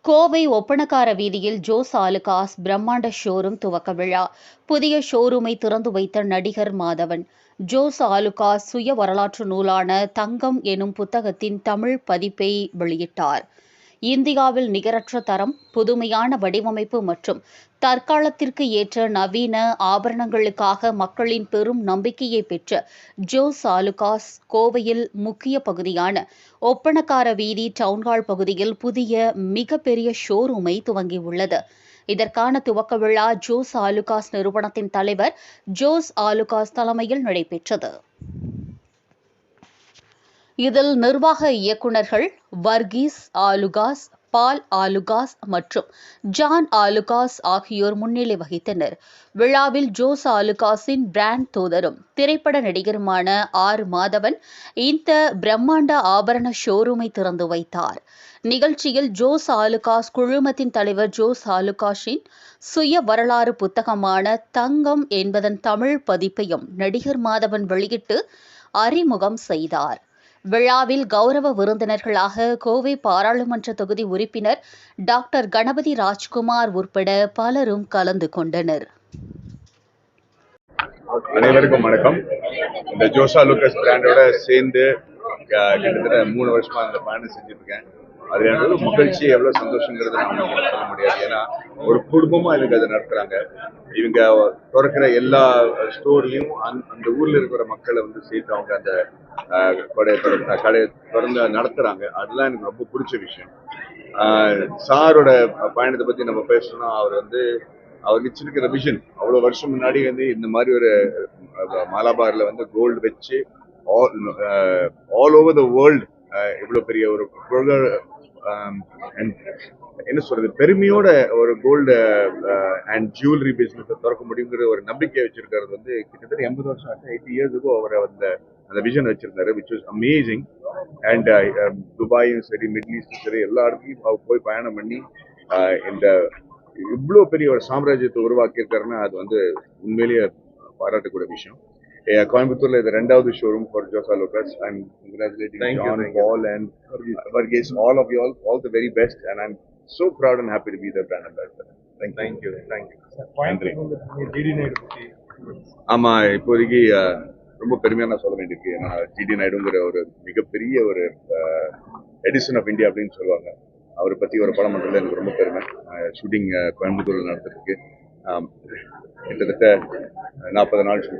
கோவை ஒப்பணக்கார வீதியில் ஜோஸ் ஆலுகாஸ் பிரம்மாண்ட ஷோரூம் துவக்க விழா. புதிய ஷோரூமை திறந்து வைத்த நடிகர் மாதவன். ஜோஸ் ஆலுகாஸ் சுய வரலாற்று நூலான தங்கம் எனும் புத்தகத்தின் தமிழ் பதிப்பை வெளியிட்டார். இந்தியாவில் நிகரற்ற தரம், புதுமையான வடிவமைப்பு மற்றும் தற்காலத்திற்கு ஏற்ற நவீன ஆபரணங்களுக்காக மக்களின் பெரும் நம்பிக்கையை பெற்ற ஜோஸ் ஆலுகாஸ் கோவையில் முக்கிய பகுதியான ஒப்பணக்கார வீதி டவுன்ஹால் பகுதியில் புதிய மிகப்பெரிய ஷோரூமை துவங்கியுள்ளது. இதற்கான துவக்க விழா ஜோஸ் ஆலுகாஸ் நிறுவனத்தின் தலைவர் ஜோஸ் ஆலுகாஸ் தலைமையில் நடைபெற்றது. இதில் நிர்வாக இயக்குநர்கள் வர்கீஸ் ஆலுகாஸ், பால் ஆலுகாஸ் மற்றும் ஜான் ஆலுகாஸ் ஆகியோர் முன்னிலை வகித்தனர். விழாவில் ஜோஸ் ஆலுகாஸின் பிராண்ட் தூதரும் திரைப்பட நடிகருமான ஆர். மாதவன் இந்த பிரம்மாண்ட ஆபரண ஷோரூமை திறந்து வைத்தார். நிகழ்ச்சியில் ஜோஸ் ஆலுகாஸ் குழுமத்தின் தலைவர் ஜோஸ் ஆலுகாஸின் சுய வரலாறு புத்தகமான தங்கம் என்பதன் தமிழ் பதிப்பையும் நடிகர் மாதவன் வெளியிட்டு அறிமுகம் செய்தார். விழாவில் கௌரவ விருந்தினர்களாக கோவை பாராளுமன்ற தொகுதி உறுப்பினர் டாக்டர் கணபதி ராஜ்குமார் உட்பட பலரும் கலந்து கொண்டனர். அனைவருக்கும் வணக்கம். இந்த ஜோஸ் ஆலுகாஸ் பிராண்டோட சேர்ந்து கிட்டத்தட்ட 3 வருஷமா அந்த பயணம் செஞ்சுட்டு இருக்கேன். அது எவ்வளவு மகிழ்ச்சி, எவ்வளவு சந்தோஷங்கிறது நம்ம சொல்ல முடியாது. ஏன்னா ஒரு குடும்பமா இதுக்கு அதை நடத்துறாங்க. இவங்க திறக்கிற எல்லா ஸ்டோர்லையும் அந்த ஊர்ல இருக்கிற மக்களை வந்து சேர்த்து அவங்க அந்த கடையை திறந்து நடத்துறாங்க. அதெல்லாம் எனக்கு ரொம்ப பிடிச்ச விஷயம். சாரோட பயணத்தை பத்தி நம்ம பேசணும்னா அவர் வச்சிருக்கிற விஷன் அவ்வளவு வருஷம் முன்னாடி இந்த மாதிரி ஒரு மலபார்ல கோல்டு வச்சு ஆல் ஓவர் த வேர்ல்டு இவ்வளவு பெரிய ஒரு என்ன சொல்றது, பெருமையோட ஒரு கோல்டு அண்ட் ஜுவல்லரி பிசினஸ் திறக்க முடியுங்கிற ஒரு நம்பிக்கை வச்சிருக்கிறது கிட்டத்தட்ட 80 வருஷம் ஆச்சு. 80 years ago அவர் அந்த விஷன் வச்சிருந்தாரு, விச் வாஸ் அமேசிங். அண்ட் துபாயும் சரி, மிடில் ஈஸ்டும் சரி, எல்லா இடத்துலையும் அவர் போய் பயணம் பண்ணி இந்த இவ்வளவு பெரிய ஒரு சாம்ராஜ்யத்தை உருவாக்கி இருக்காருன்னா அது உண்மையிலேயே பாராட்டக்கூடிய விஷயம். கோயம்புத்தூர்ல இது 2வது showroom for Jos Alukkas. I'm congratulating John, Paul and Varghese, all of you all the very best, and I'm so proud and happy to be the brand ambassador. Thank you. ஆமா, இப்போதைக்கு ரொம்ப பெருமையா நான் சொல்ல வேண்டியிருக்கு. ஏன்னா ஜிடி நாயுடுங்கிற ஒரு மிகப்பெரிய ஒரு எடிசன் ஆஃப் இந்தியா அப்படின்னு சொல்லுவாங்க. அவரை பத்தி ஒரு படம் பண்றதுல எனக்கு ரொம்ப பெருமை. ஷூட்டிங் கோயம்புத்தூர்ல நடத்திருக்கு. கிட்டத்தட்ட 40 நாள் ஷூட்டிங்.